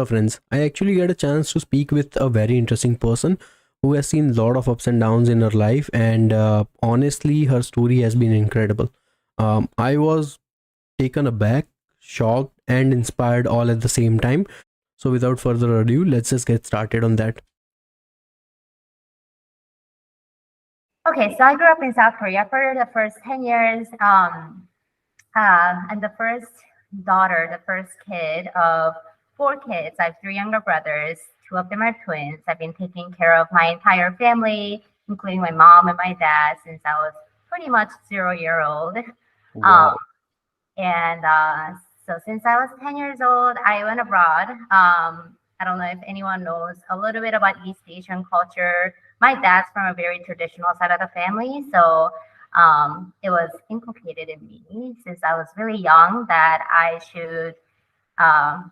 Hello, friends. I actually get a chance to speak with a very interesting person who has seen a lot of ups and downs in her life, and honestly, her story has been incredible. I was taken aback, shocked, and inspired all at the same time. So, without further ado, let's just get started on that. Okay, so I grew up in South Korea for the first 10 years. I'm the first daughter, the first kid of four kids. I have three younger brothers. Two of them are twins. I've been taking care of my entire family, including my mom and my dad, since I was pretty much 0 year old. Um, Wow. and so since I was 10 years old, I went abroad. I don't know if anyone knows a little bit about East Asian culture. My dad's from a very traditional side of the family. So it was inculcated in me since I was really young that I should, um,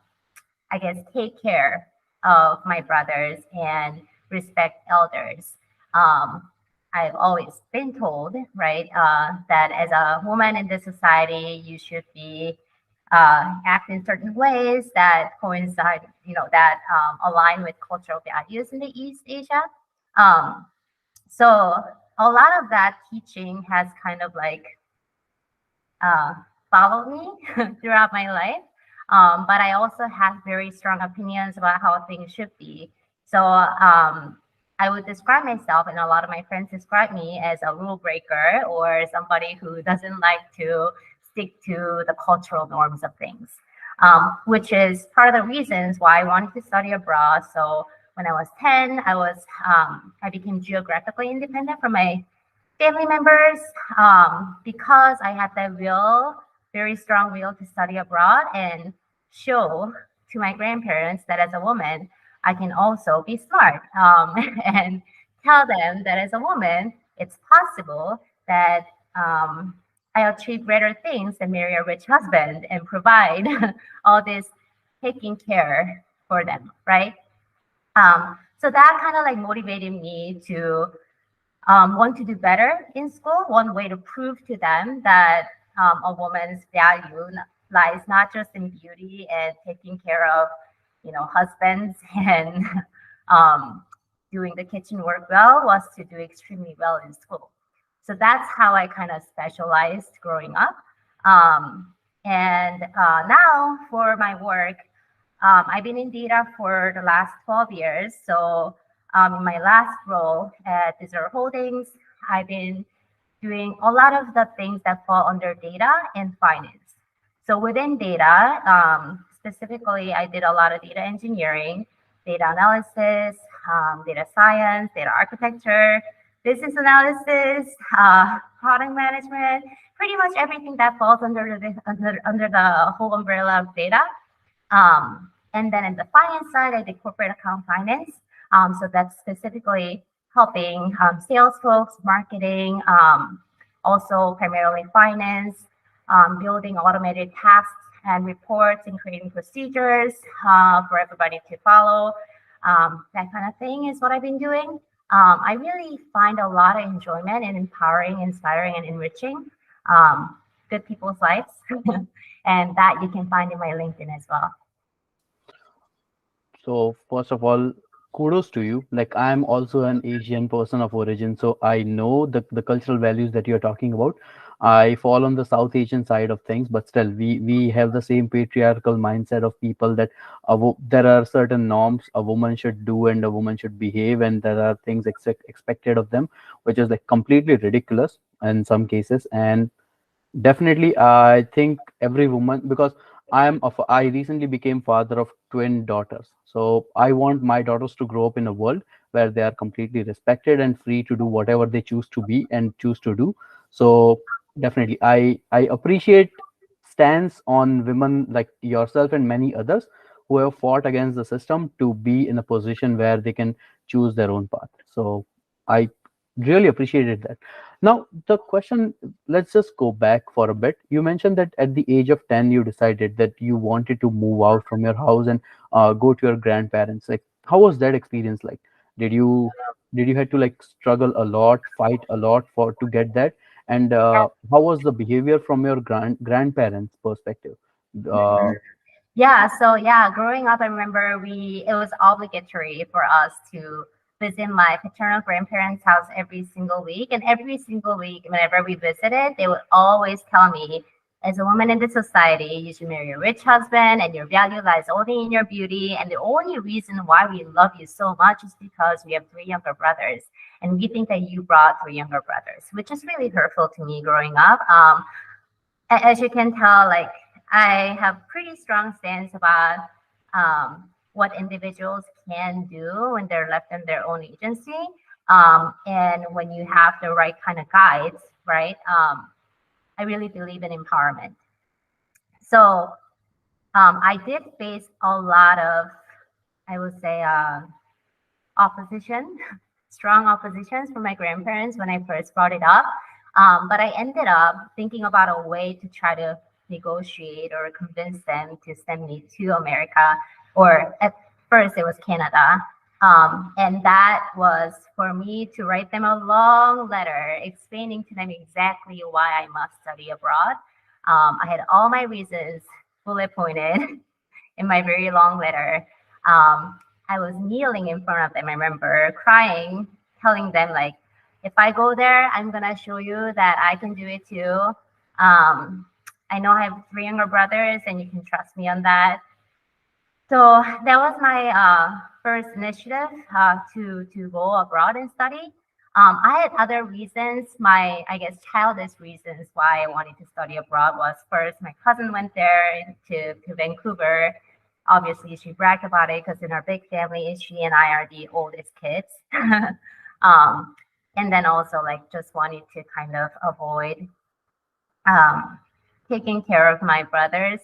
I guess, take care of my brothers and respect elders. Um, I've always been told, right, that as a woman in this society, you should be act in certain ways that coincide, that align with cultural values in the East Asia. Um, so a lot of that teaching has kind of like uh, followed me throughout my life. But I also have very strong opinions about how things should be. So I would describe myself, and a lot of my friends describe me as a rule breaker or somebody who doesn't like to stick to the cultural norms of things, which is part of the reasons why I wanted to study abroad. So when I was 10, I became geographically independent from my family members, because I had that will, very strong will to study abroad and show to my grandparents that as a woman, I can also be smart, and tell them that as a woman, it's possible that I'll achieve greater things than marry a rich husband and provide all this taking care for them, right? So that kind of like motivated me to want to do better in school. One way to prove to them that a woman's value lies not just in beauty and taking care of, husbands and um, doing the kitchen work well was to do extremely well in school. So that's how I kind of specialized growing up. And now for my work, I've been in data for the last 12 years. So in my last role at Desert Holdings, I've been doing a lot of the things that fall under data and finance. So within data, specifically, I did a lot of data engineering, data analysis, data science, data architecture, business analysis, product management, pretty much everything that falls under the whole umbrella of data. And then in the finance side, I did corporate account finance. So that's specifically helping sales folks, marketing, also primarily finance, building automated tasks and reports and creating procedures for everybody to follow. That kind of thing is what I've been doing. I really find a lot of enjoyment in empowering, inspiring, and enriching good people's lives. And that you can find in my LinkedIn as well. So first of all, kudos to you. Like I'm also an Asian person of origin, so I know the cultural values that you're talking about. I fall on the South Asian side of things, but still we have the same patriarchal mindset of people that there are certain norms a woman should do and a woman should behave, and there are things expected of them, which is like completely ridiculous in some cases. And definitely, I think every woman, because I recently became father of twin daughters. So I want my daughters to grow up in a world where they are completely respected and free to do whatever they choose to be and choose to do. So definitely, I appreciate stance on women like yourself and many others who have fought against the system to be in a position where they can choose their own path. So I really appreciated that. Now, the question, let's just go back for a bit. You mentioned that at the age of 10, you decided that you wanted to move out from your house and go to your grandparents. Like, how was that experience like? Did you had to like struggle a lot, fight a lot for to get that? And how was the behavior from your grandparents' perspective? Uh, Yeah, so yeah, growing up, I remember it was obligatory for us to visit my paternal grandparents' house every single week. And every single week, whenever we visited, they would always tell me, as a woman in this society, you should marry a rich husband and your value lies only in your beauty. And the only reason why we love you so much is because we have three younger brothers. And we think that you brought three younger brothers, which is really hurtful to me growing up. As you can tell, like I have pretty strong stance about what individuals can do when they're left in their own agency, and when you have the right kind of guides, right? I really believe in empowerment. So I did face a lot of, I would say, opposition, strong oppositions from my grandparents when I first brought it up. But I ended up thinking about a way to try to negotiate or convince them to send me to America, or at first it was Canada. And that was for me to write them a long letter explaining to them exactly why I must study abroad. I had all my reasons bullet pointed in my very long letter. I was kneeling in front of them. I remember crying, telling them like, if I go there, I'm gonna show you that I can do it too. I know I have three younger brothers, and you can trust me on that. So that was my first initiative to go abroad and study. I had other reasons. My, I guess, childish reasons why I wanted to study abroad was first, my cousin went there to Vancouver. Obviously, she bragged about it because in our big family, she and I are the oldest kids. um, and then also like just wanted to kind of avoid um, taking care of my brothers.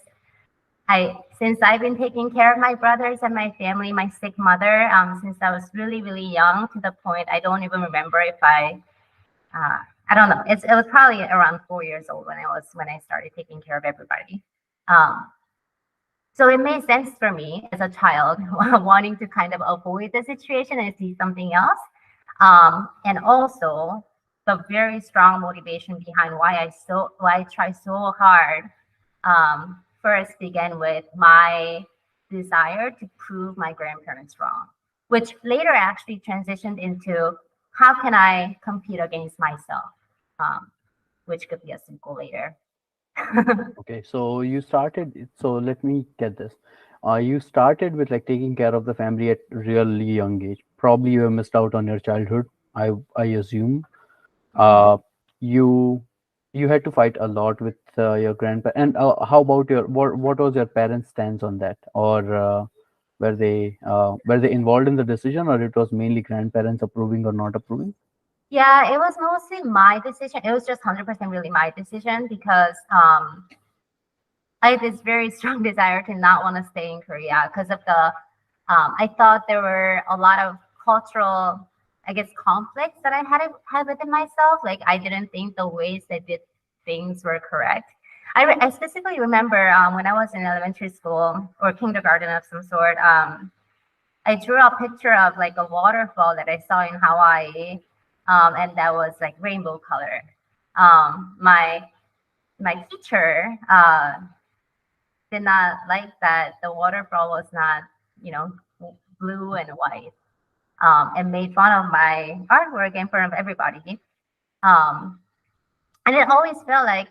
Since I've been taking care of my brothers and my family, my sick mother, since I was really, really young, to the point I don't even remember if I don't know. It was probably around 4 years old when I started taking care of everybody. Um, so it made sense for me as a child wanting to kind of avoid the situation and see something else. And also the very strong motivation behind why I try so hard, first began with my desire to prove my grandparents wrong, which later actually transitioned into how can I compete against myself, um, which could be a sequel later. Okay, so you started. So let me get this. You started with like taking care of the family at really young age. Probably you have missed out on your childhood. I assume. Mhm. You you had to fight a lot with your grandpa. And how about what was your parents' stance on that? Or were they involved in the decision, or it was mainly grandparents approving or not approving? Yeah, it was mostly my decision. It was just 100% really my decision because I had this very strong desire to not want to stay in Korea because of I thought there were a lot of cultural, I guess, conflicts that had within myself. Like I didn't think the ways I did things were correct. I specifically remember when I was in elementary school or kindergarten of some sort. I drew a picture of like a waterfall that I saw in Hawaii, and that was like rainbow color. My teacher did not like that the waterfall was not, you know, blue and white, and made fun of my artwork in front of everybody. Um, and it always felt like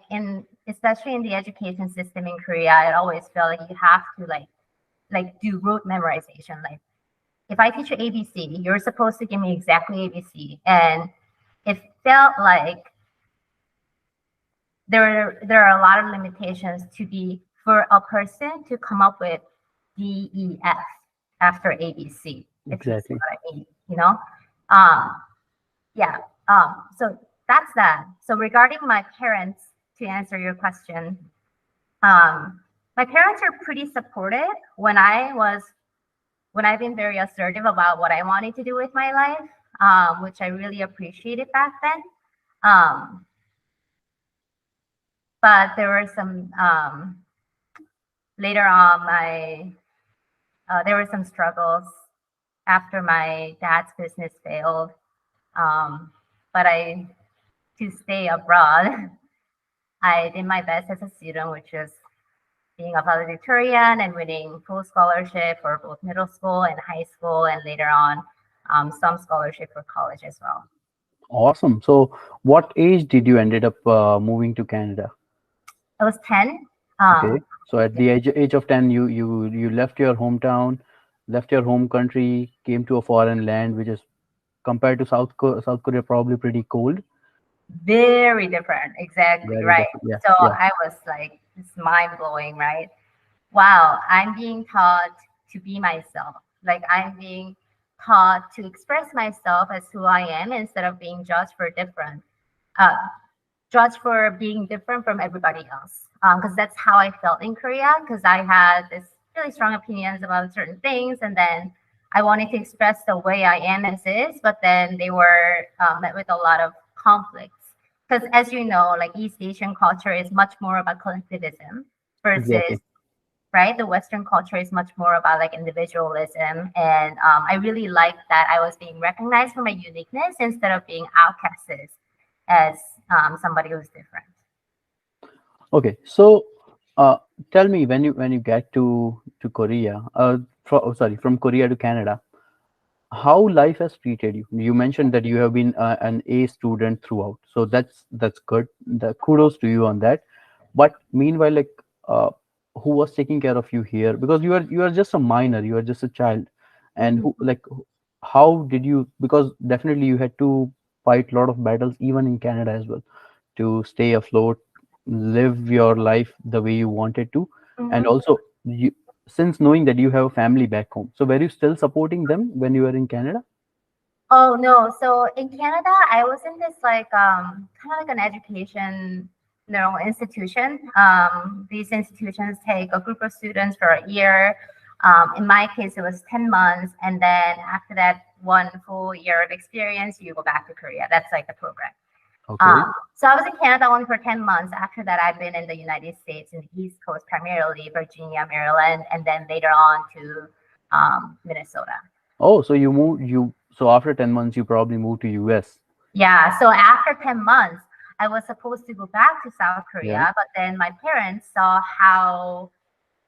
especially in the education system in Korea, it always felt like you have to like do rote memorization. Like if I teach you ABC, you're supposed to give me exactly ABC. And it felt like there are a lot of limitations to be for a person to come up with DEF after ABC, if you see Exactly. what I mean, you know? Um, yeah. So that's that. So regarding my parents, to answer your question, my parents are pretty supportive when I've been very assertive about what I wanted to do with my life, which I really appreciated back then. Um, but there were some later on my there were some struggles after my dad's business failed. But I to stay abroad, I did my best as a student, which is being a valedictorian and winning full scholarship for both middle school and high school, and later on some scholarship for college as well. Awesome. So, what age did you ended up moving to Canada? I was 10. Okay. So at Yeah. the age of 10, you left your hometown, left your home country, came to a foreign land, which is compared to South Korea probably pretty cold. Very different. Exactly Very right. different. Yeah. So Yeah. I was like, it's mind blowing, right? Wow, I'm being taught to be myself. Like I'm being taught to express myself as who I am instead of being judged for different. Uh, Judged for being different from everybody else. Because that's how I felt in Korea. Because I had this really strong opinions about certain things, and then I wanted to express the way I am as is, but then they were met with a lot of conflicts. Because as you know, like East Asian culture is much more about collectivism versus Exactly. right? The Western culture is much more about like individualism. And I really liked that I was being recognized for my uniqueness instead of being outcasted as somebody who's different. Okay. So, uh, tell me when you get to Korea, sorry, from Korea to Canada, how life has treated you. You mentioned that you have been an A student throughout, so that's good. The kudos to you on that. But meanwhile, like, uh, who was taking care of you here? Because you are just a minor, you are just a child, and Mhm. who like how did you? Because definitely you had to fight a lot of battles even in Canada as well to stay afloat, live your life the way you wanted to, and Mhm. also you, since knowing that you have a family back home, so were you still supporting them when you were in Canada? Oh no! So in Canada, I was in this like kind of like an education, institution. These institutions take a group of students for a year. In my case, it was 10 months, and then after that, 1 full year of experience, you go back to Korea. That's like the program. Okay. So I was in Canada only for 10 months. After that, I've been in the United States in the East Coast, primarily Virginia, Maryland, and then later on to Minnesota. Oh, so so after 10 months you probably moved to US. Yeah, so after 10 months, I was supposed to go back to South Yeah. Korea, but then my parents saw how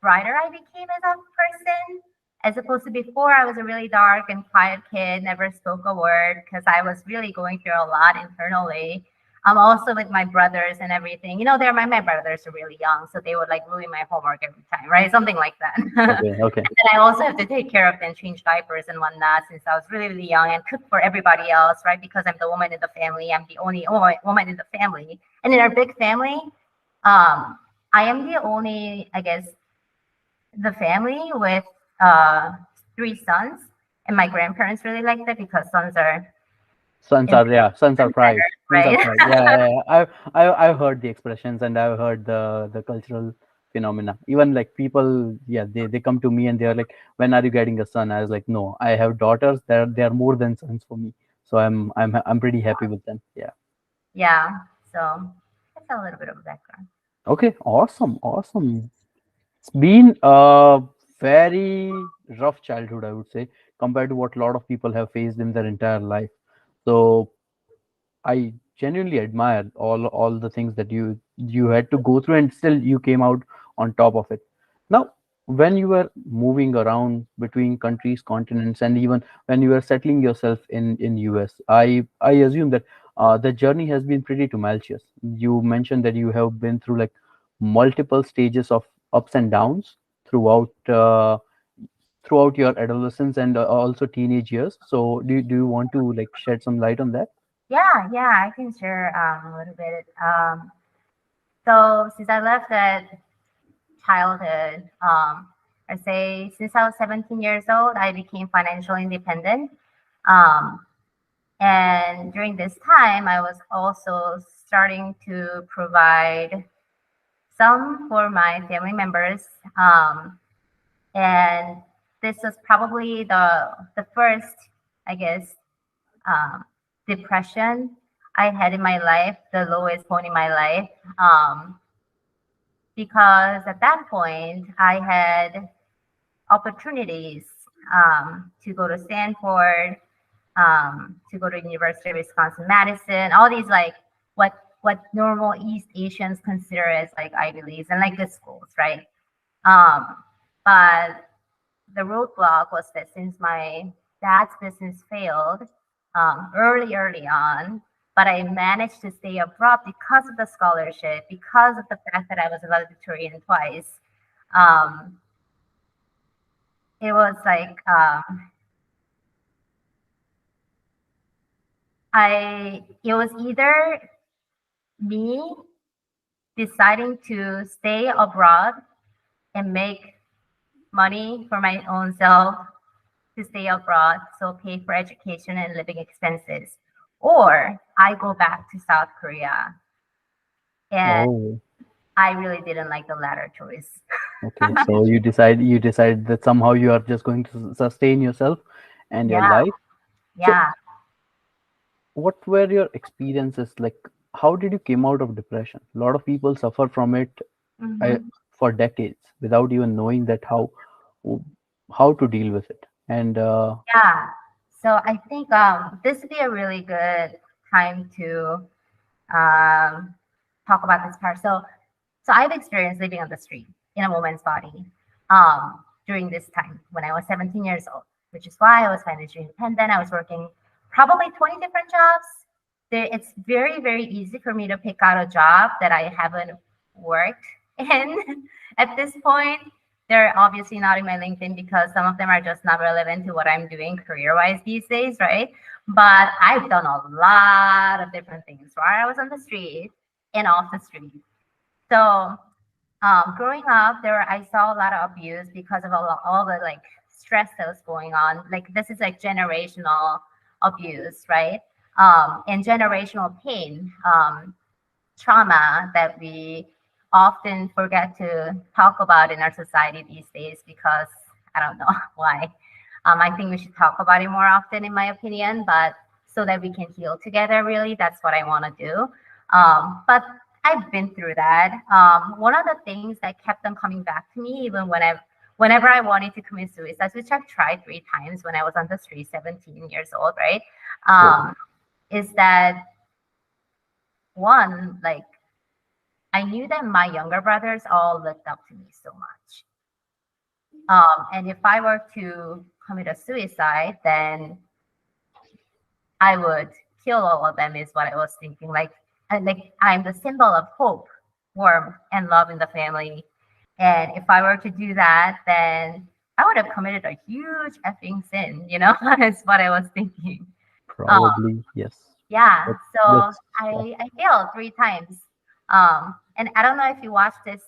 brighter I became as a person. As opposed to before, I was a really dark and quiet kid, never spoke a word because I was really going through a lot internally. Also with my brothers and everything. My brothers are really young, so they would like ruin my homework every time, right? Something like that. And Okay. Okay. then I also have to take care of them, change diapers and whatnot, since I was really, really young and cook for everybody else, right? Because I'm the woman in the family. I'm the only woman in the family. And in our big family, I am the only, I guess, the family with uh, 3 sons, and my grandparents really like that because sons are Sons are pride. better, Sons are right? pride. Yeah, yeah, yeah. I've heard the expressions and I've heard the cultural phenomena. Even like people, yeah, they come to me and they're like, when are you getting a son? I was like, no, I have daughters. They're more than sons for me. So I'm pretty happy with them. Yeah. Yeah, so that's a little bit of a background. Okay. Awesome. Awesome. It's been a very rough childhood, I would say, compared to what a lot of people have faced in their entire life. So I genuinely admire all the things that you had to go through, and still you came out on top of it. Now, when you were moving around between countries, continents, and even when you were settling yourself in US, I assume that the journey has been pretty tumultuous. You mentioned that you have been through like multiple stages of ups and downs throughout throughout your adolescence and also teenage years. So do you want to like shed some light on that? Yeah, I can share a little bit. So since I left at childhood, I say since I was 17 years old, I became financially independent. Um, and during this time, I was also starting to provide some for my family members. And this was probably the first, I guess, um, depression I had in my life, the lowest point in my life. Because at that point, I had opportunities to go to Stanford, to go to University of Wisconsin Madison, all these like what normal East Asians consider as like Ivy Leagues and like good schools, right? But the roadblock was that since my dad's business failed early on, but I managed to stay abroad because of the scholarship, because of the fact that I was valedictorian twice. It was like it was either me deciding to stay abroad and make money for my own self to stay abroad, so pay for education and living expenses, or I go back to South Korea. And Oh, I really didn't like the latter choice. okay. So you decide that somehow you are just going to sustain yourself and your Yeah, life. So yeah. what were your experiences like? How did you came out of depression? A lot of people suffer from it uh, Hmm. for decades without even knowing that how to deal with it. And Yeah. So I think this would be a really good time to um, talk about this part. So I've experienced living on the street in a woman's body during this time when I was 17 years old, which is why I was financially independent. I was working probably 20 different jobs. It's very, very easy for me to pick out a job that I haven't worked in at this point. They're obviously not in my LinkedIn because some of them are just not relevant to what I'm doing career wise these days, right? But I've done a lot of different things while I was on the street and off the street. So growing up, I saw a lot of abuse because of all the like stress that was going on. Like this is like generational abuse, right? And generational pain, trauma that we often forget to talk about in our society these days because I don't know why. I think we should talk about it more often, in my opinion, but so that we can heal together, really, that's what I want to do. But I've been through that. One of the things that kept them coming back to me, even whenever I wanted to commit suicide, which I've tried 3 times when I was on the street, 17 years old, right? oh, Is that one, like, I knew that my younger brothers all looked up to me so much. And if I were to commit a suicide, then I would kill all of them, is what I was thinking. Like I'm the symbol of hope, warmth, and love in the family. And if I were to do that, then I would have committed a huge effing sin, is what I was thinking. Um, probably yes. yeah, That, so that's I failed 3 times. And I don't know if you watched this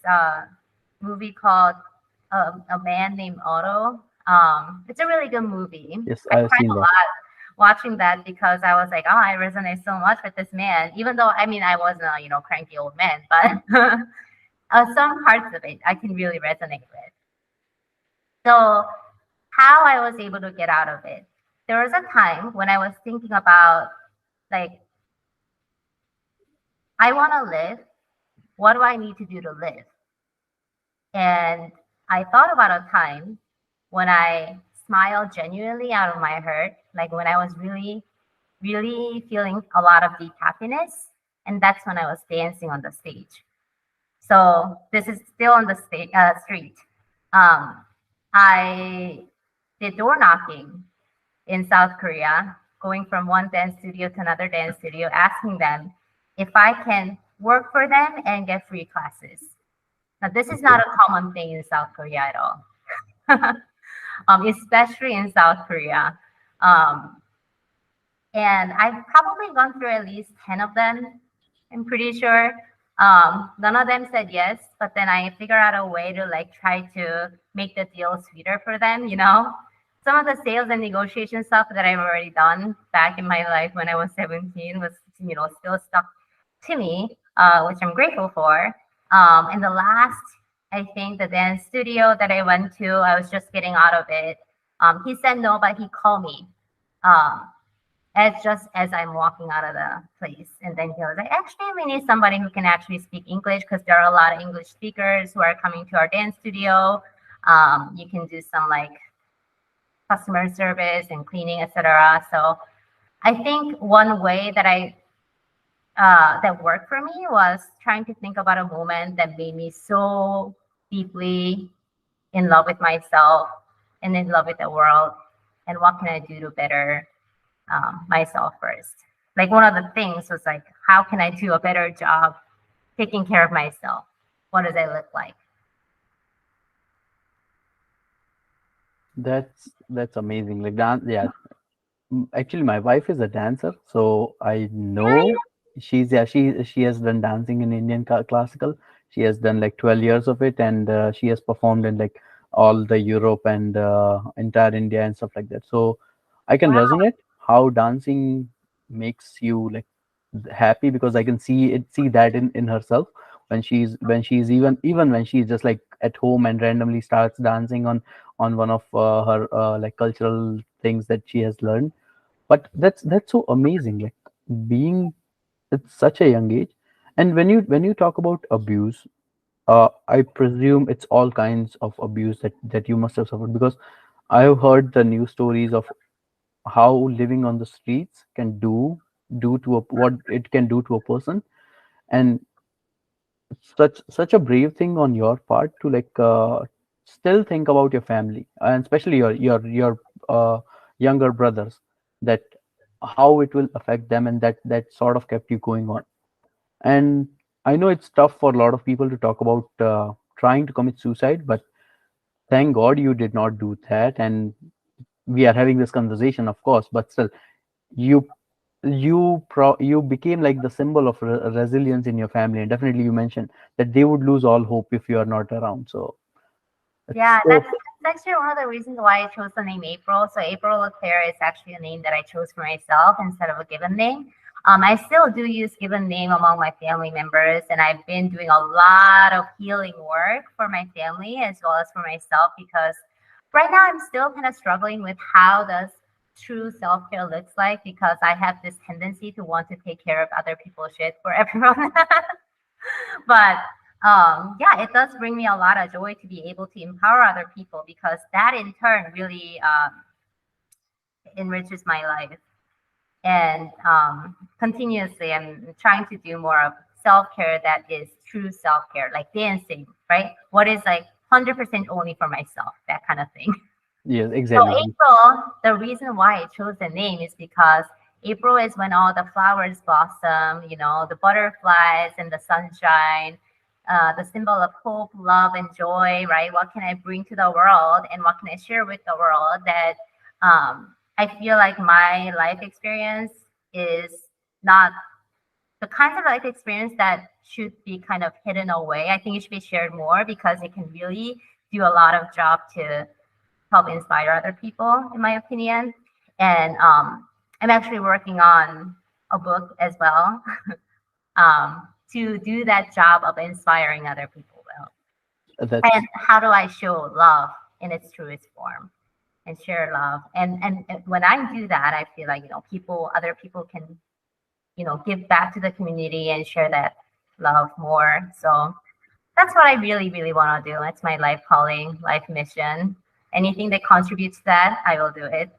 movie called A Man Named Otto. It's a really good movie. yes, I I've cried seen a that. lot watching that because I was like, oh, I resonate so much with this man. Even though I mean I wasn't a cranky old man, but some parts of it I can really resonate with. So how I was able to get out of it. There was a time when I was thinking about like I want to live. What do I need to do to live? And I thought about a time when I smiled genuinely out of my heart, like when I was really, really feeling a lot of deep happiness. And that's when I was dancing on the stage. So this is still on the street. Um, I did door knocking in South Korea, going from one dance studio to another dance studio, asking them if I can work for them and get free classes. Now, this is not Okay. a common thing in South Korea at all, especially in South Korea. Um, and I've probably gone through at least 10 of them, I'm pretty sure. None of them said yes, but then I figured out a way to like try to make the deal sweeter for them. Some of the sales and negotiation stuff that I've already done back in my life when I was 17 was, still stuck to me, which I'm grateful for. And the last, I think, the dance studio that I went to, I was just getting out of it. He said no, but he called me. Um, as I'm walking out of the place. And then he was like, actually, we need somebody who can actually speak English because there are a lot of English speakers who are coming to our dance studio. You can do some like customer service and cleaning, etc. So I think one way that worked for me was trying to think about a moment that made me so deeply in love with myself and in love with the world, and what can I do to better myself first. Like one of the things was like, how can I do a better job taking care of myself? What does it look like? That's amazing. Like dance, yeah. Actually, my wife is a dancer, so I Really? know she has done dancing in Indian classical. She has done like 12 years of it, and she has performed in like all the Europe and entire India and stuff like that. So I can Wow. resonate how dancing makes you like happy, because I can see that in herself when she's even when she's just like at home and randomly starts dancing on one of her like cultural things that she has learned. But that's so amazing, like being at such a young age. And when you talk about abuse, I presume it's all kinds of abuse that you must have suffered, because I've heard the news stories of how living on the streets can do to what it can do to a person. And such a brave thing on your part to like still think about your family, and especially your younger brothers, that how it will affect them, and that sort of kept you going on. And I know it's tough for a lot of people to talk about trying to commit suicide, but thank God you did not do that. And we are having this conversation, of course, but still, you you became like the symbol of resilience in your family. And definitely you mentioned that they would lose all hope if you are not around. So it's Yeah, so that's actually one of the reasons why I chose the name April. So April LeClair is actually a name that I chose for myself instead of a given name. I still do use given name among my family members, and I've been doing a lot of healing work for my family as well as for myself, because right now I'm still kind of struggling with how does true self-care looks like, because I have this tendency to want to take care of other people's shit for everyone. But yeah, it does bring me a lot of joy to be able to empower other people, because that in turn really enriches my life. And continuously, I'm trying to do more of self care that is true self care, like dancing, right? What is like 100% only for myself, that kind of thing. yes, So exactly. April, the reason why I chose the name is because April is when all the flowers blossom, the butterflies and the sunshine, the symbol of hope, love, and joy, right? What can I bring to the world, and what can I share with the world that I feel like my life experience is not the kinds of life experience that should be kind of hidden away. I think it should be shared more, because it can really do a lot of job to help inspire other people, in my opinion. And I'm actually working on a book as well, to do that job of inspiring other people well. And That's how do I show love in its truest form and share love? And when I do that, I feel like other people can give back to the community and share that love more. So that's what I really, really want to do. It's my life calling, life mission. Anything that contributes to that, I will do it.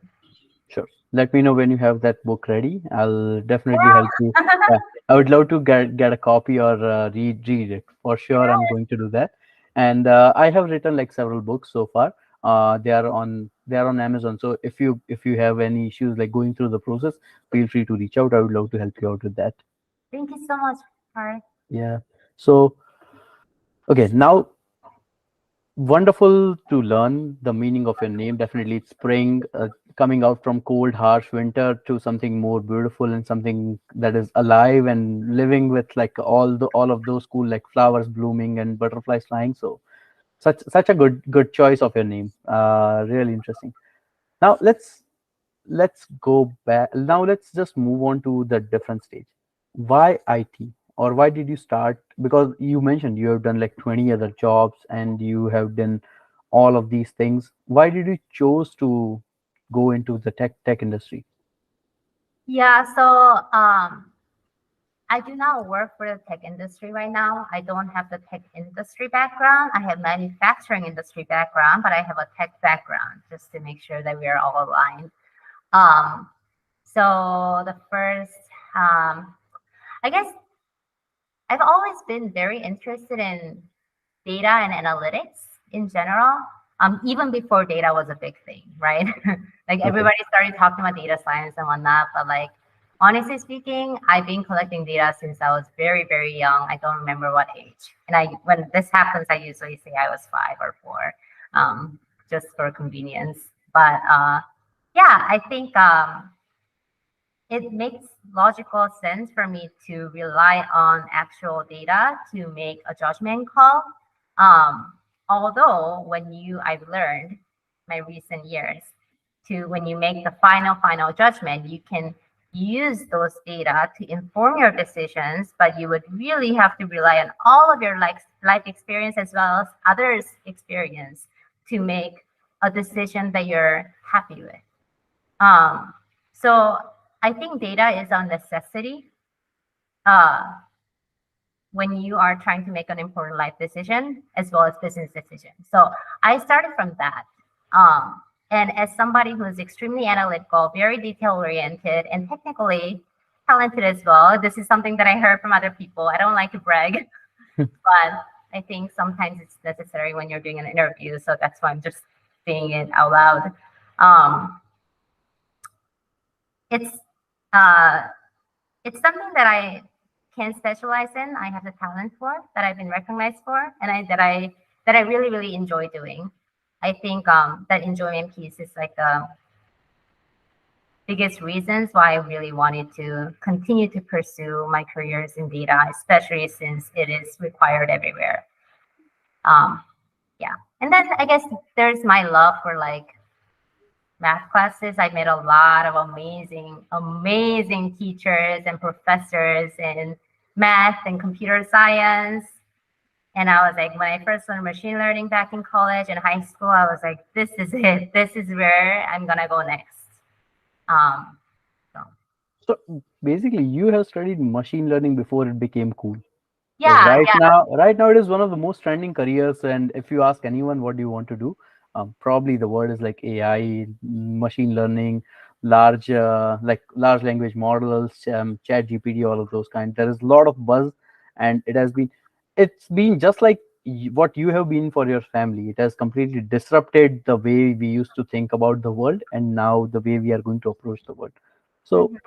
sure. Let me know when you have that book ready. I'll definitely help you. Yeah. Yeah, I would love to get a copy or read it for sure. I'm going to do that. And I have written like several books so far. They are on Amazon. So if you have any issues like going through the process, feel free to reach out. I would love to help you out with that. Thank you so much. All right. Yeah. So okay, now wonderful to learn the meaning of your name. Definitely, it's spring, coming out from cold, harsh winter to something more beautiful and something that is alive and living with like all of those cool like flowers blooming and butterflies flying. So such a good choice of your name. Really interesting. Now let's go back. Now let's just move on to the different stage. Why IT? Or why did you start? Because you mentioned you have done like 20 other jobs and you have done all of these things. Why did you chose to go into the tech industry? Yeah. So I do not work for the tech industry right now. I don't have the tech industry background. I have manufacturing industry background, but I have a tech background, just to make sure that we are all aligned. Um, so the first, I guess I've always been very interested in data and analytics in general. even before data was a big thing, right? Like Okay. everybody started talking about data science and whatnot, but like honestly speaking, I've been collecting data since I was very, very young. I don't remember what age. And when this happens, I usually say I was 5 or 4, just for convenience. But yeah, I think it makes logical sense for me to rely on actual data to make a judgment call. Although I've learned my recent years to when you make the final judgment, you can use those data to inform your decisions, but you would really have to rely on all of your life experience as well as others' experience to make a decision that you're happy with. So I think data is a necessity uh, when you are trying to make an important life decision as well as business decision. So I started from that. And as somebody who is extremely analytical, very detail oriented, and technically talented as well, this is something that I heard from other people. I don't like to brag, but I think sometimes it's necessary when you're doing an interview. So that's why I'm just saying it out loud. It's uh, it's something that I can specialize in. I have the talent for that I've been recognized for, and that I really really enjoy doing. I think that enjoyment piece is like the biggest reasons why I really wanted to continue to pursue my careers in data, especially since it is required everywhere. Yeah, and then I guess there's my love for like math classes. I met a lot of amazing teachers and professors in math and computer science. And I was like, when I first learned machine learning back in college and high school, I was like, this is it. This is where I'm gonna go next. So So basically, you have studied machine learning before it became cool. Because yeah, yeah. right now it is one of the most trending careers. And if you ask anyone what do you want to do, probably the word is like AI, machine learning, large language models, Chat GPT, all of those kind. There is a lot of buzz, and it's been just like what you have been for your family. It has completely disrupted the way we used to think about the world, and now the way we are going to approach the world. So Mhm.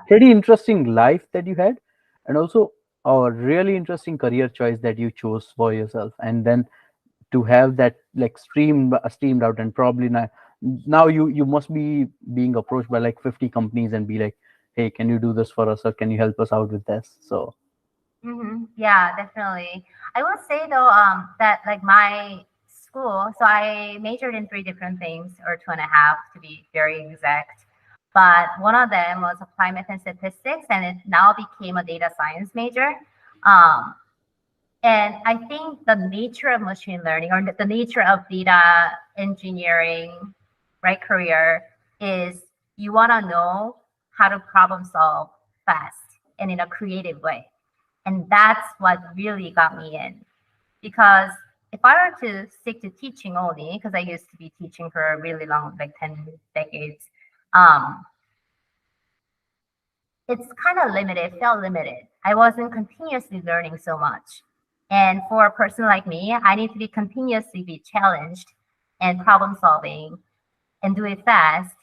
pretty interesting life that you had, and also a really interesting career choice that you chose for yourself, and then to have that like streamed out. And probably now you must be being approached by like 50 companies and be like, hey, can you do this for us, or can you help us out with this? So Yeah, definitely. I will say though, that like my school, so I majored in 3 different things, or 2.5 to be very exact. But one of them was applied math and statistics, and it now became a data science major. Um, and I think the nature of machine learning or the nature of data engineering, right, career is you want to know how to problem solve fast and in a creative way. And that's what really got me in. Because if I were to stick to teaching only, because I used to be teaching for a really long, like 10 decades, um, it's kind of limited, felt limited. I wasn't continuously learning so much. And for a person like me, I need to be continuously be challenged and problem solving and do it fast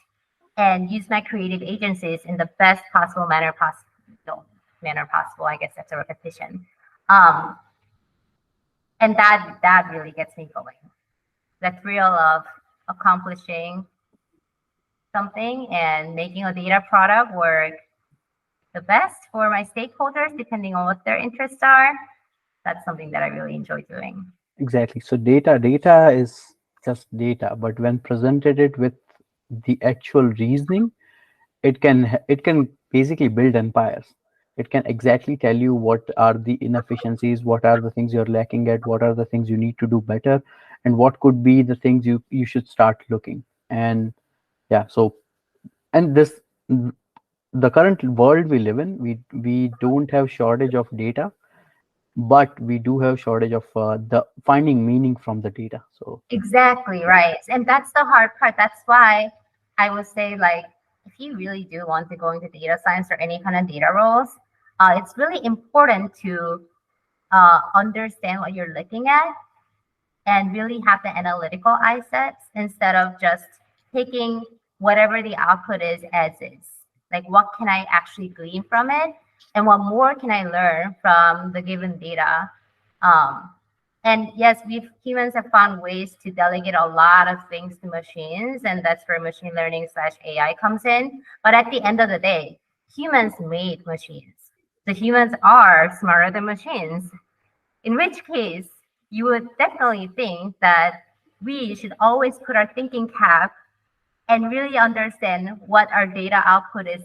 and use my creative agencies in the best possible manner possible. No, manner possible. I guess that's a repetition. Um, and that really gets me going. The thrill of accomplishing something and making a data product work the best for my stakeholders, depending on what their interests are. That's something that I really enjoy doing. exactly. So data is just data, but when presented it with the actual reasoning, it can basically build empires. It can exactly tell you what are the inefficiencies, what are the things you're lacking at, what are the things you need to do better, and what could be the things you should start looking. And yeah, so and this the current world we live in, we don't have shortage of data, but we do have shortage of the finding meaning from the data. So Exactly right. And that's the hard part. That's why I would say, like, if you really do want to go into data science or any kind of data roles, it's really important to understand what you're looking at and really have the analytical eye sets instead of just taking whatever the output is as is. Like, what can I actually glean from it? And what more can I learn from the given data? Um, and yes, we humans have found ways to delegate a lot of things to machines, and that's where machine learning slash AI comes in. But at the end of the day, humans made machines. The humans are smarter than machines. In which case, you would definitely think that we should always put our thinking cap and really understand what our data output is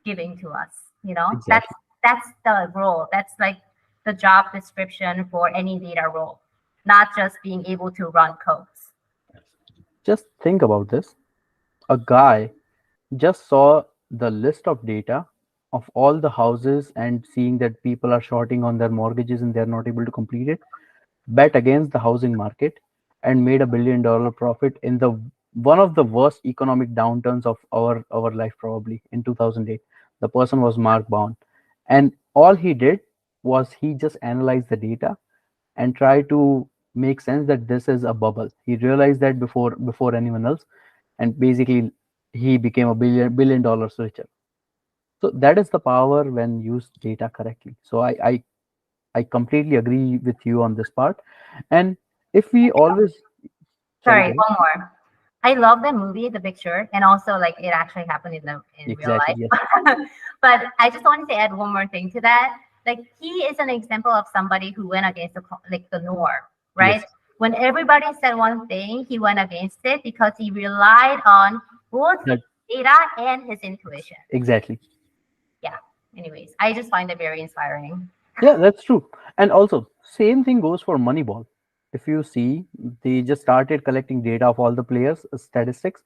giving to us. You know, Exactly. that's the role. That's like the job description for any data role, not just being able to run codes. Just think about this. A guy just saw the list of data of all the houses and seeing that people are shorting on their mortgages and they're not able to complete it, bet against the housing market and made $1 billion profit in the one of the worst economic downturns of our life, probably in 2008. The person was Mark Baum, and all he did was he just analyzed the data and tried to make sense that this is a bubble. He realized that before anyone else, and basically he became a billion dollars richer. So that is the power when used data correctly. So I completely agree with you on this part. And if we always, sorry, Sorry, go ahead. one more. I love the movie, The Picture, and also like it actually happened in real Exactly, yes. life. But I just wanted to add one more thing to that. Like he is an example of somebody who went against like the norm, right? Yes, When everybody said one thing, he went against it because he relied on both that data and his intuition. exactly. Yeah. Anyways, I just find it very inspiring. Yeah, that's true. And also, same thing goes for Moneyball. If you see, they just started collecting data of all the players, statistics,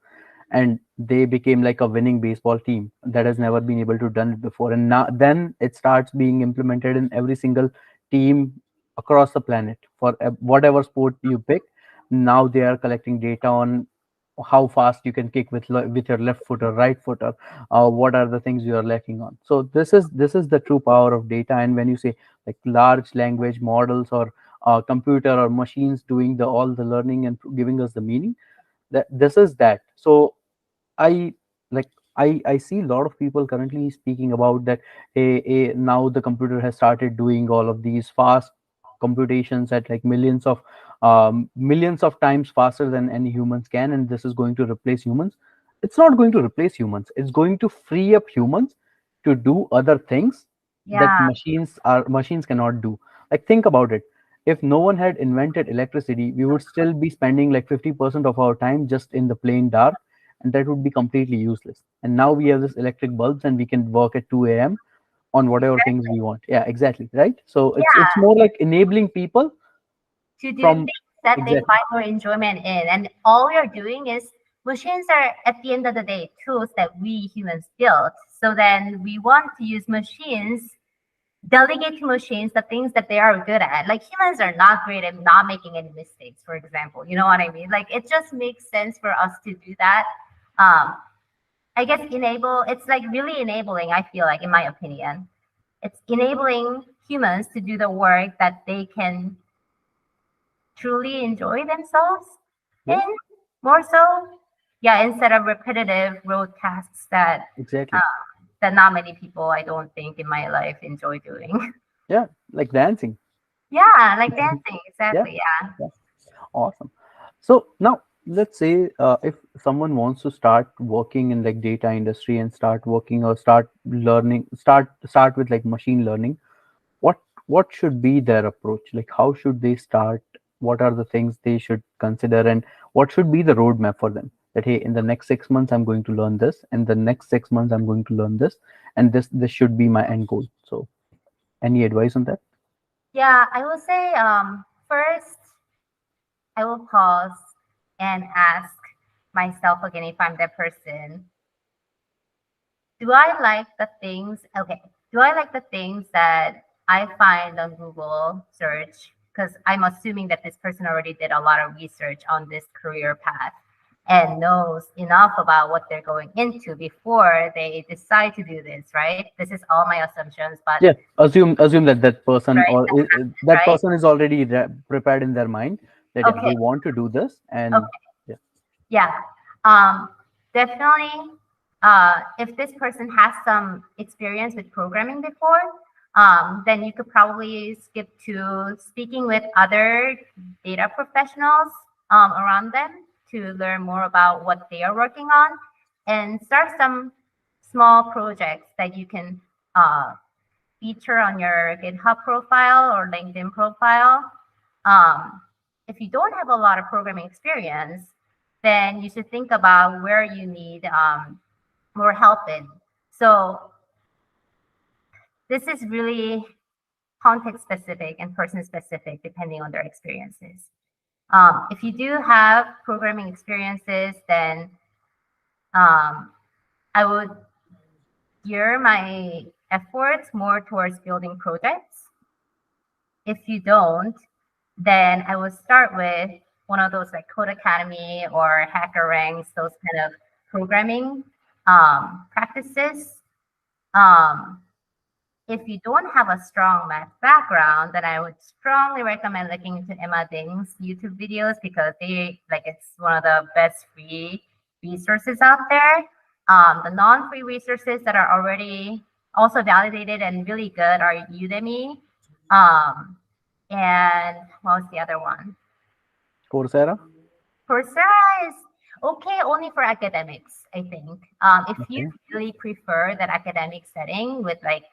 and they became like a winning baseball team that has never been able to done it before. And now then it starts being implemented in every single team across the planet for whatever sport you pick. Now they are collecting data on how fast you can kick with your left foot or right foot, or what are the things you are lacking on. So this is the true power of data. And when you say like large language models or computer or machines doing the all the learning and giving us the meaning, that this is that. So I like I see a lot of people currently speaking about that. Now the computer has started doing all of these fast computations at like millions of times faster than any humans can, and this is going to replace humans. It's not going to replace humans. It's going to free up humans to do other things that Yeah. machines cannot do. Like think about it. If no one had invented electricity, we would still be spending like 50% of our time just in the plain dark, and that would be completely useless. And now we have this electric bulbs and we can work at 2 a.m. on whatever things we want. Yeah, exactly, right? So it's Yeah. more like enabling people To do from things that they exactly. find more enjoyment in. And all we are doing is machines are at the end of the day tools that we humans built. So then we want to use machines, delegate to machines the things that they are good at. Like humans are not great at not making any mistakes, for example. You know what I mean? Like it just makes sense for us to do that. Um, I guess it's like really enabling, I feel like, in my opinion. It's enabling humans to do the work that they can truly enjoy themselves Yeah, in more so. Yeah, instead of repetitive road tasks exactly. uh, that not many people, I don't think, in my life enjoy doing. Yeah, like dancing. Yeah, like dancing, Yeah, exactly. Yeah. yeah. Awesome. So now let's say if someone wants to start working in like data industry and start working or start learning, start with like machine learning, what what should be their approach? Like how should they start? What are the things they should consider, and what should be the roadmap for them? That hey, in the next 6 months I'm going to learn this, and the next 6 months I'm going to learn this, and this should be my end goal. So any advice on that? Yeah, I will say first, I will pause and ask myself again if I'm that person. Do I like the things? Okay. Do I like the things that I find on Google search? Because I'm assuming that this person already did a lot of research on this career path and knows enough about what they're going into before they decide to do this, right? This is all my assumptions, but Yeah, assume that that person right, or that right? person is already prepared in their mind that yeah, Okay. they want to do this, and Okay. yeah. Yeah. Definitely. If this person has some experience with programming before, then you could probably skip to speaking with other data professionals around them to learn more about what they are working on and start some small projects that you can uh, feature on your GitHub profile or LinkedIn profile. Um, if you don't have a lot of programming experience, then you should think about where you need more help in. So this is really context specific and person specific depending on their experiences. If you do have programming experiences, then I would gear my efforts more towards building projects. If you don't, then I would start with one of those like Code Academy or Hacker Ranks, those kind of programming practices. Um, if you don't have a strong math background, then I would strongly recommend looking into Emma Ding's YouTube videos because it's one of the best free resources out there. The non-free resources that are already also validated and really good are Udemy. And what was the other one? Coursera. Coursera is okay only for academics, I think. If you Okay. really prefer that academic setting with like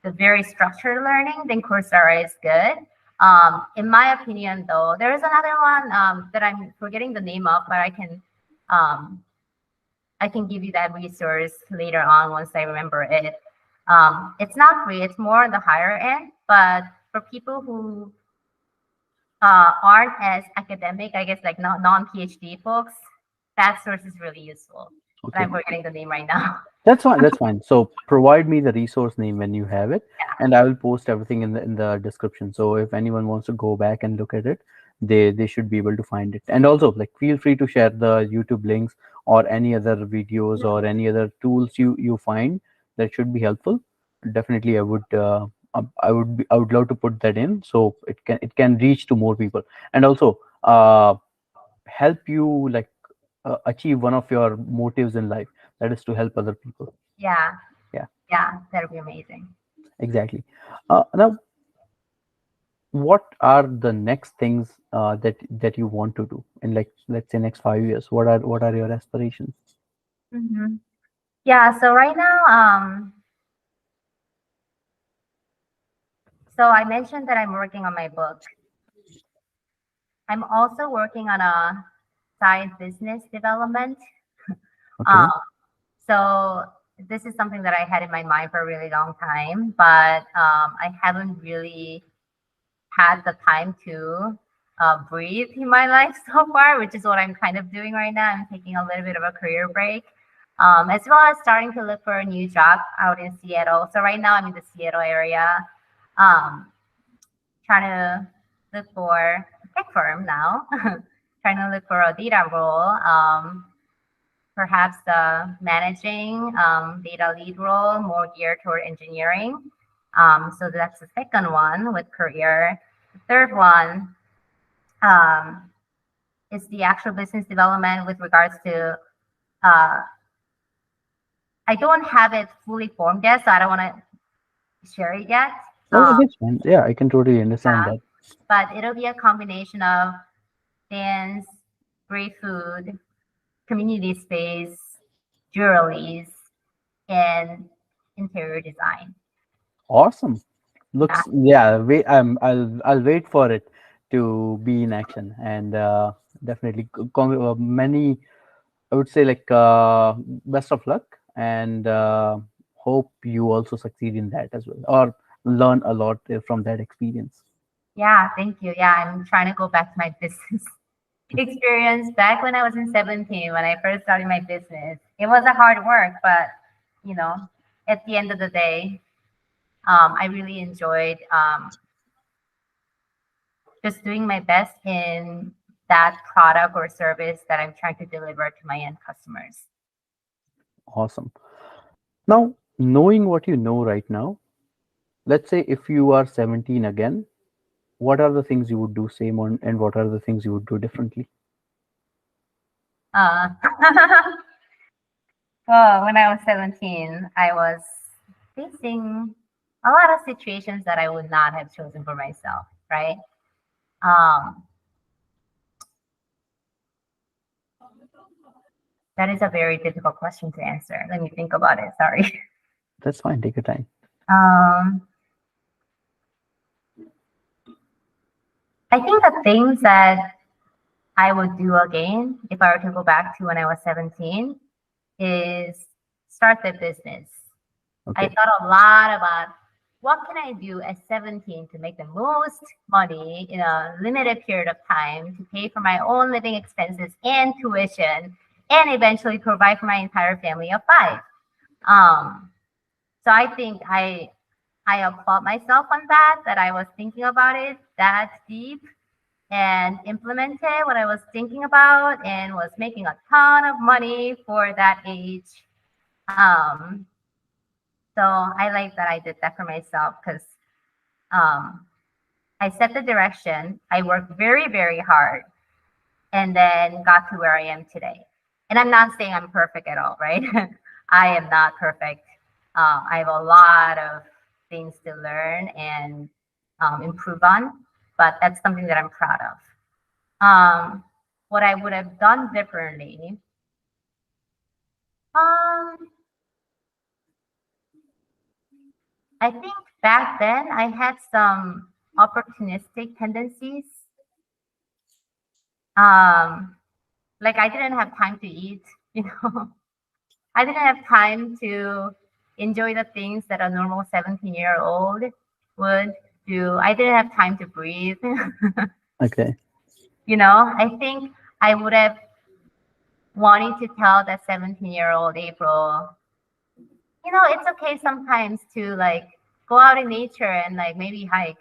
the very structured learning, then Coursera is good. In my opinion, though, there is another one that I'm forgetting the name of, but um, I can give you that resource later on once I remember it. It's not free; it's more on the higher end. But for people who aren't as academic, I guess like non PhD folks, that source is really useful. But Okay. I'm forgetting the name right now. That's fine. That's fine. So provide me the resource name when you have it, Yeah. and I will post everything in the description. So if anyone wants to go back and look at it, they should be able to find it. And also, like, feel free to share the YouTube links or any other videos or any other tools you find that should be helpful. Definitely, I would love to put that in so it can reach to more people, and also help you like achieve one of your motives in life, that is to help other people. Yeah. Yeah, Yeah. That'll be amazing. exactly. Now, what are the next things that you want to do in, like, let's say, next 5 years? What are your aspirations? Hmm. Yeah. So right now, so I mentioned that I'm working on my book. I'm also working on a side business development. Um, Okay. so this is something that I had in my mind for a really long time, but I haven't really had the time to breathe in my life so far, which is what I'm kind of doing right now. I'm taking a little bit of a career break, as well as starting to look for a new job out in Seattle. So right now I'm in the Seattle area, um, trying to look for a tech firm now, trying to look for a data role, perhaps the managing data lead role, more geared toward engineering. So that's the second one with career. The third one um, is the actual business development with regards to, I don't have it fully formed yet, so I don't want to share it yet. Oh, that's fine. Yeah, I can totally understand that. But it'll be a combination of dance, great food, community space, jewelries, and interior design. Awesome. Yeah. Looks, yeah, wait, I'll wait for it to be in action, and definitely many, I would say, like, best of luck, and hope you also succeed in that as well, or learn a lot from that experience. Yeah, thank you. Yeah, I'm trying to go back to my business experience back when I was in 17, when I first started my business. It was a hard work, but you know, at the end of the day, I really enjoyed just doing my best in that product or service that I'm trying to deliver to my end customers. Awesome. Now, knowing what you know right now, let's say if you are 17 again, what are the things you would do same on, and what are the things you would do differently? Uh, well, when I was 17, I was facing a lot of situations that I would not have chosen for myself, right? Um, that is a very difficult question to answer. Let me think about it. Sorry. That's fine. Take your time. Um, I think the things that I would do again if I were to go back to when I was 17 is start the business. I Okay. thought a lot about what can I do at 17 to make the most money in a limited period of time to pay for my own living expenses and tuition and eventually provide for my entire family of five. Um, so I think I applaud myself on that I was thinking about it that deep and implemented what I was thinking about and was making a ton of money for that age. Um, so I like that I did that for myself because um, I set the direction. I worked very, very hard and then got to where I am today. And I'm not saying I'm perfect at all, right? I am not perfect. I have a lot of things to learn and improve on, but that's something that I'm proud of. What I would have done differently. Um, I think back then I had some opportunistic tendencies. Um, like I didn't have time to eat, you know. I didn't have time to enjoy the things that a normal 17-year-old would do. I didn't have time to breathe. Okay. I think I would have wanted to tell that 17-year-old April, it's okay sometimes to like go out in nature and like maybe hike,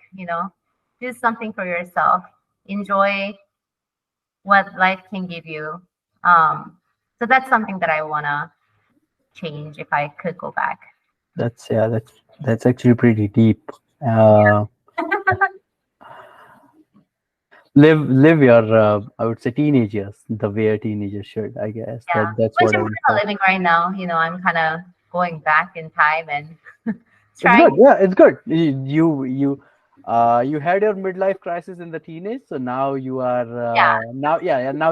do something for yourself, enjoy what life can give you. Um, so that's something that I want to change if I could go back. That's yeah. That's actually pretty deep. Uh, live your I would say teenage years the way a teenager should. I guess Yeah, that's which what I I'm would kind say. of living right now. I'm kind of going back in time and It's trying. good. Yeah, it's good. You had your midlife crisis in the teenage, so now you are Yeah, now yeah, now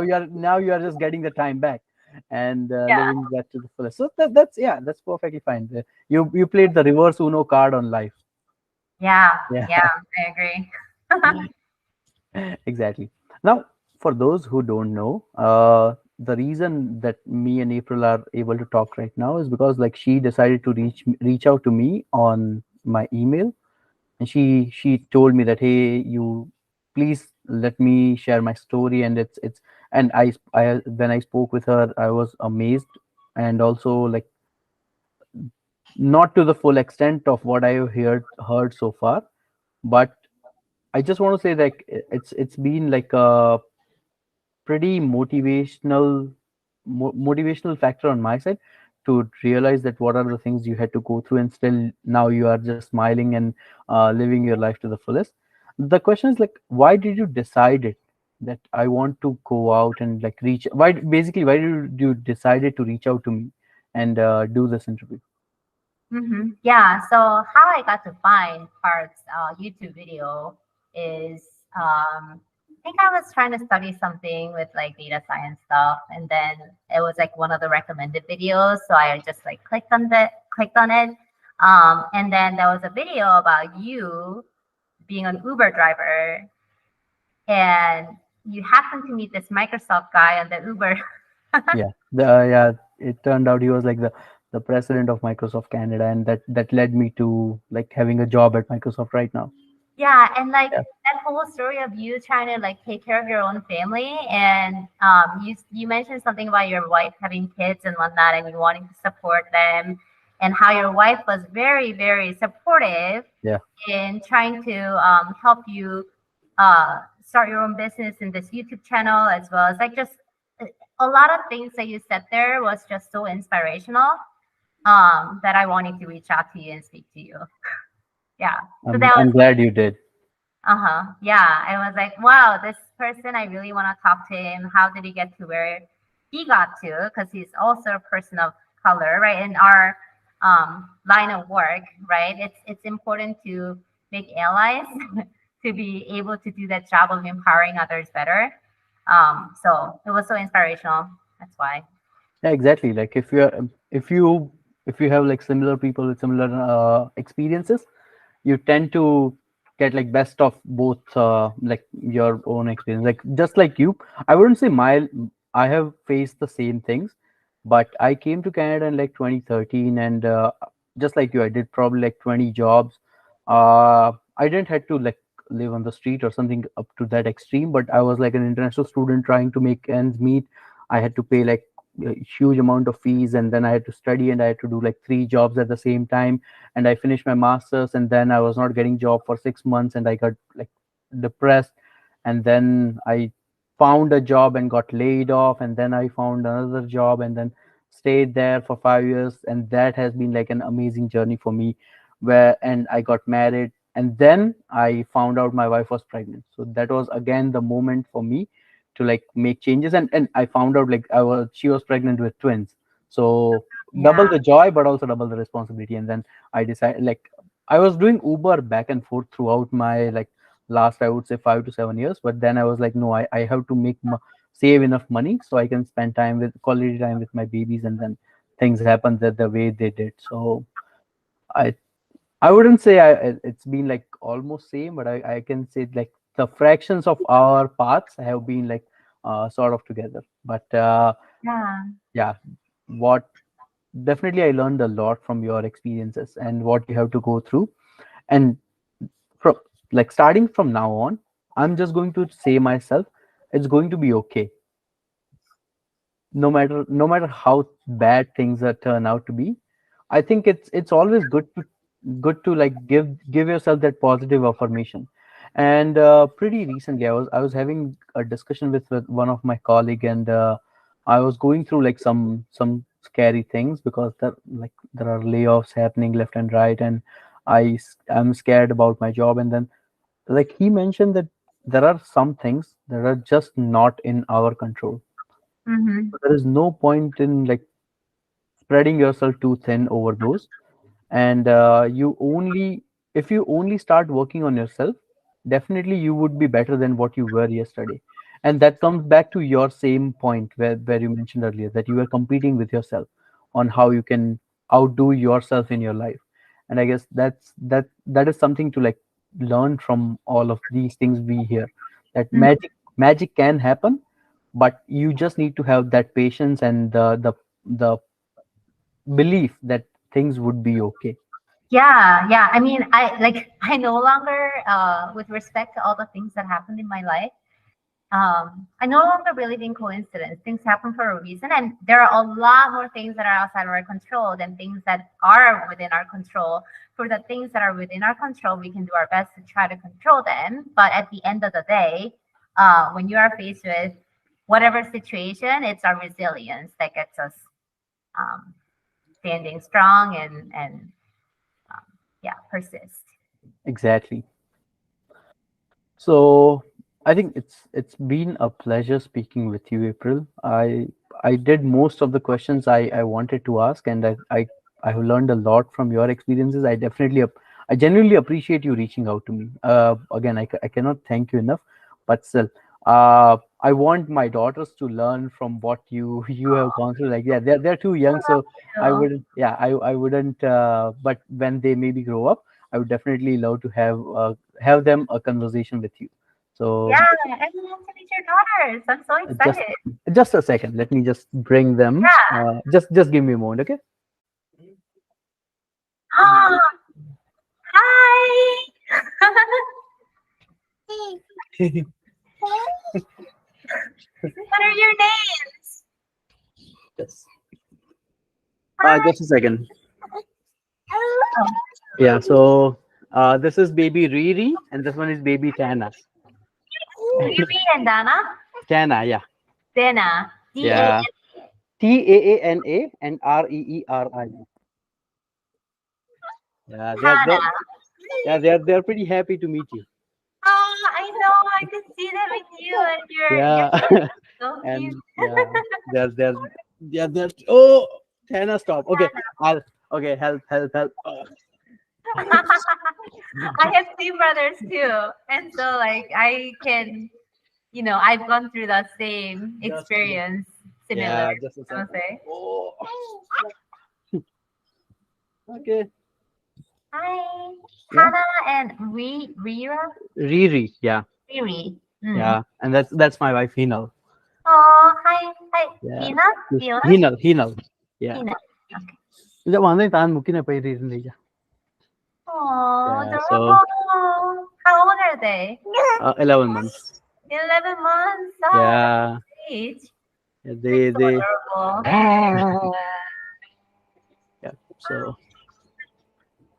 you are just getting the time back and yeah, living that to the fullest. So that's yeah, that's perfectly fine. You played the reverse Uno card on life. yeah, Yeah. yeah. I agree. Exactly. Now, for those who don't know, the reason that me and April are able to talk right now is because like she decided to reach out to me on my email, and she told me that, hey, you please let me share my story, and it's and I when I spoke with her, I was amazed, and also like not to the full extent of what I have heard so far, but I just want to say like it's been like a pretty motivational factor on my side to realize that what are the things you had to go through, and still now you are just smiling and living your life to the fullest. The question is like, why did you decide it, that I want to go out and like reach, why did you decided to reach out to me and do this interview? Yeah. So how I got to find Park's YouTube video is I think I was trying to study something with like data science stuff, and then it was like one of the recommended videos. So I just like clicked on it, and then there was a video about you being an Uber driver, and you happen to meet this Microsoft guy on the Uber. Yeah, yeah, it turned out he was like the president of Microsoft Canada, and that led me to like having a job at Microsoft right now. Yeah, and like Yeah. that whole story of you trying to like take care of your own family, and you mentioned something about your wife having kids and whatnot, and you wanting to support them, and how your wife was very, very supportive Yeah. in trying to help you start your own business in this YouTube channel, as well as like just a lot of things that you said there was just so inspirational that I wanted to reach out to you and speak to you. Yeah, so that was I'm glad you did. Yeah, I was like, wow, this person, I really want to talk to him. How did he get to where he got to? Because he's also a person of color, right? In our line of work, right? It's important to make allies to be able to do that job of empowering others better. So it was so inspirational. That's why. Yeah, exactly. Like if you have like similar people with similar experiences, you tend to get like best of both, like your own experience. Like just like you, I wouldn't say I have faced the same things, but I came to Canada in like 2013, and just like you, I did probably like 20 jobs. I didn't had to like live on the street or something up to that extreme, but I was like an international student trying to make ends meet. I had to pay like a huge amount of fees, and then I had to study, and I had to do like three jobs at the same time. And I finished my masters, and then I was not getting job for 6 months, and I got like depressed. And then I found a job and got laid off, and then I found another job, and then stayed there for 5 years. And that has been like an amazing journey for me, where and I got married, and then I found out my wife was pregnant. So that was again the moment for me to like make changes. And I found out like she was pregnant with twins. So double Yeah. the joy but also double the responsibility. And then I decided, like, I was doing Uber back and forth throughout my like last, I would say, 5 to 7 years. But then I was like, no, I have to save enough money so I can spend quality time with my babies. And then things happened that the way they did. So I I wouldn't say it's been like almost same, but I can say like the fractions of our paths have been like sort of together. But Yeah. yeah, what definitely I learned a lot from your experiences and what you have to go through. And from like starting from now on, I'm just going to say myself, it's going to be okay, no matter how bad things are turn out to be. I think it's always good to like give yourself that positive affirmation. And pretty recently I was having a discussion with one of my colleague, and I was going through like some scary things because there are layoffs happening left and right. And I'm scared about my job. And then like he mentioned that there are some things that are just not in our control. Mm-hmm. There is no point in like spreading yourself too thin over those. And you only if you only start working on yourself, definitely you would be better than what you were yesterday. And that comes back to your same point where you mentioned earlier that you were competing with yourself on how you can outdo yourself in your life. And I guess that is something to like learn from all of these things we hear, that magic can happen, but you just need to have that patience and the belief that things would be okay. Yeah, yeah. I mean, I no longer with respect to all the things that happened in my life, I no longer believe in coincidence. Things happen for a reason, and there are a lot more things that are outside of our control than things that are within our control. For the things that are within our control, we can do our best to try to control them. But at the end of the day, when you are faced with whatever situation, it's our resilience that gets us um, standing strong and yeah, persist. Exactly. So I think it's been a pleasure speaking with you, April. I did most of the questions I wanted to ask, and I have learned a lot from your experiences. I genuinely appreciate you reaching out to me. Again, I cannot thank you enough, but still, I want my daughters to learn from what you have gone through. Like, yeah, they're too young, so I So, wouldn't. Yeah, I wouldn't. But when they maybe grow up, I would definitely love to have them a conversation with you. So yeah, I would love to meet your daughters. I'm so just excited. just a second, let me just bring them. Yeah. Just give me a moment, okay? Hi. What are your names? Yes. Hi. Just a second. Oh, Yeah. So this is baby Riri, and this one is baby Tana. Riri and Dana. Tana, yeah, Dana. D-A. yeah. Taana and Reeri. Yeah, Hannah. they're pretty happy to meet you. You're Yeah. so cute. And yeah, there's yeah, there's oh, Hannah, stop. Okay, I'll okay, help. I have two brothers too, and so like I can, I've gone through the same Just experience, similar. yeah, just a I second. would say. Oh, okay. Hi, Yeah, Hannah and Rira, Riri. Yeah, Riri. Hmm. yeah, and that's my wife, Hinal. Oh, hi, Yeah, Hina, Fiona, Hinal. Yeah. Hina. Okay. It's one thing I'm looking at by reason. Oh, Yeah, so adorable. How old are they? 11 months. 11 months. Oh, Yeah, that's age. yeah, They're they so they adorable. yeah. So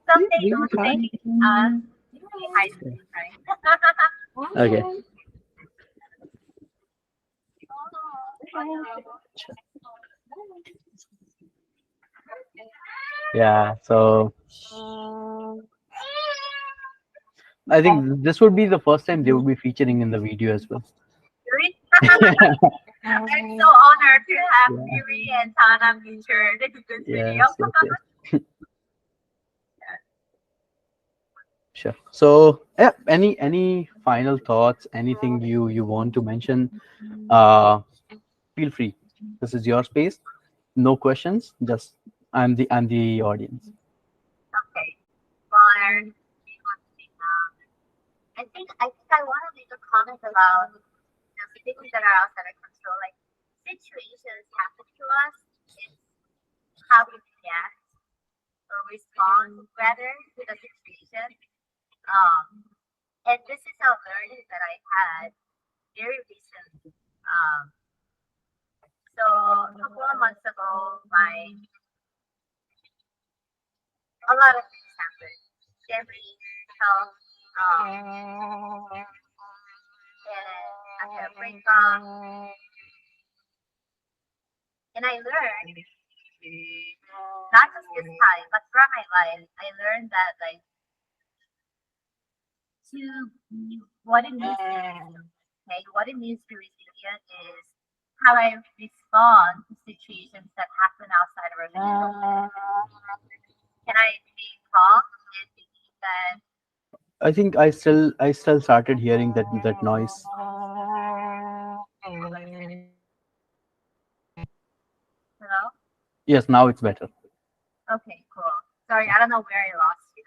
Someday we you'll will try. say, hi, Yeah. hi. Okay. Yeah. So I think this would be the first time they would be featuring in the video as well. Really? I'm so honored to have Yeah. Yuri and Tana featured in this video. Yes. Yes. Yes. Sure. So yeah. Any final thoughts? Anything you want to mention? Uh, feel free. This is your space. No questions. Just I'm the audience. Okay. But I think I want to make a comment about the things that are outside of control. Like situations happen to us. It's how we react or respond rather to the situation. Um, and this is a learning that I had very recently. So a couple of months ago, a lot of things happened. Every health, and I had a breakup, and I learned not just this time, but throughout my life, I learned that like to what it means to be okay, what it means to be resilient is how I respond to situations that happen outside of our control. Can I be calm and believe that I think I still started hearing that noise. hello? Yes, now it's better. Okay, cool. Sorry, I don't know where I lost you.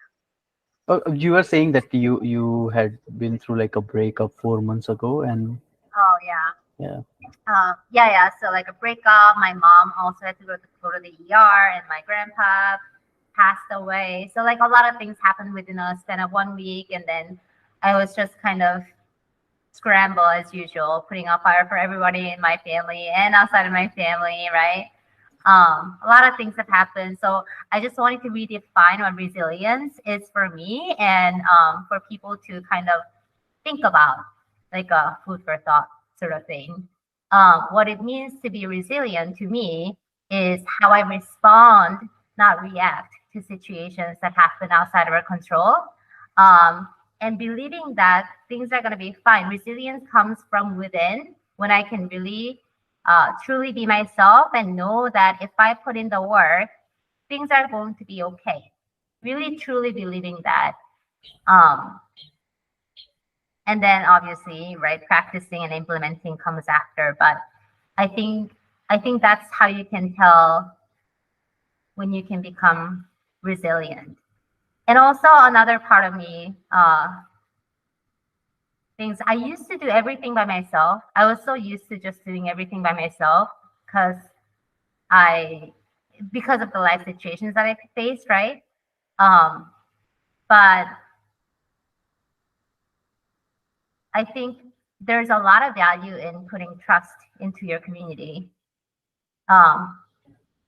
You were saying that you had been through like a breakup 4 months ago, and Oh yeah. yeah, Yeah. So like a breakup, my mom also had to go to the ER, and my grandpa passed away. So like a lot of things happened within a span of 1 week, and then I was just kind of scramble as usual, putting out fire for everybody in my family and outside of my family, right? A lot of things have happened. So I just wanted to redefine what resilience is for me and for people to kind of think about, like a food for thought sort of thing. What it means to be resilient to me is how I respond, not react to situations that happen outside of our control. Um, and believing that things are going to be fine. Resilience comes from within when I can really truly be myself and know that if I put in the work, things are going to be okay. Really, truly believing that. Um, and then obviously, right, practicing and implementing comes after. But I think I think that's how you can tell when you can become resilient. And also another part of me, things I used to do everything by myself. I was so used to just doing everything by myself because I because of the life situations that I faced, right? Um, but I think there's a lot of value in putting trust into your community. Um,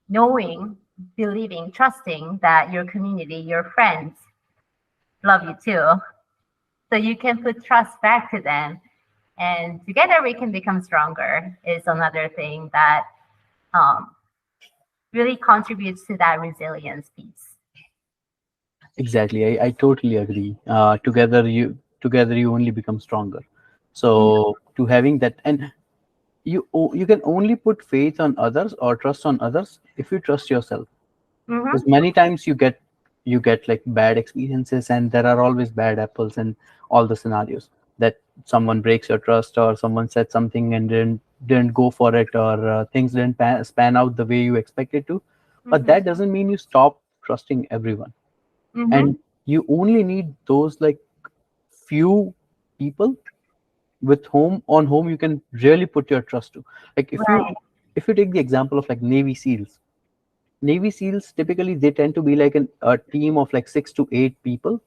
Knowing, believing, trusting that your community, your friends love you too. So you can put trust back to them. And together we can become stronger is another thing that um, really contributes to that resilience piece. exactly. I totally agree. Together you only become stronger. So to having that, and you can only put faith on others or trust on others if you trust yourself, Mm-hmm. because many times you get like bad experiences, and there are always bad apples in all the scenarios, that someone breaks your trust, or someone said something and didn't go for it, or things didn't span out the way you expected to. But Mm-hmm. that doesn't mean you stop trusting everyone. Mm-hmm. And you only need those like few people with whom you can really put your trust to. Like Right. if you take the example of like Navy SEALs, typically they tend to be like a team of like 6 to 8 people,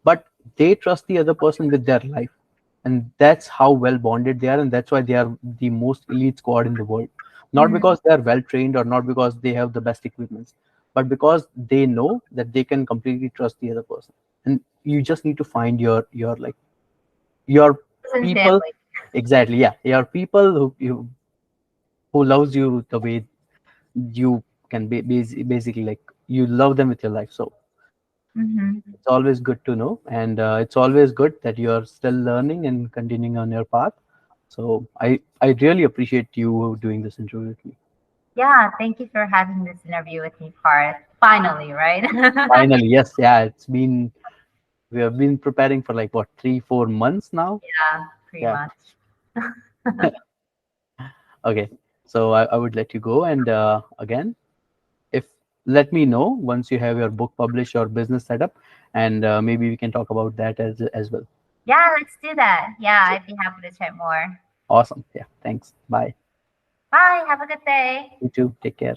but they trust the other person with their life. And that's how well bonded they are. And that's why they are the most elite squad in the world. Not Mm-hmm. because they are well trained or not because they have the best equipments, but because they know that they can completely trust the other person. And you just need to find your Person people. family. Exactly. Yeah. Your people who loves you the way you can be basically like you love them with your life. So Mm-hmm. it's always good to know, and it's always good that you are still learning and continuing on your path. So I really appreciate you doing this interview with me. Yeah, thank you for having this interview with me, Part. Finally, right? Finally, yes, yeah, we have been preparing for like what 3 4 months now. Yeah, pretty Yeah. much. Okay. So I would let you go, and again, if let me know once you have your book published or business set up, and maybe we can talk about that as well. Yeah, let's do that. Yeah, I'd be happy to chat more. Awesome. Yeah. Thanks. Bye. Bye. Have a good day. You too. Take care.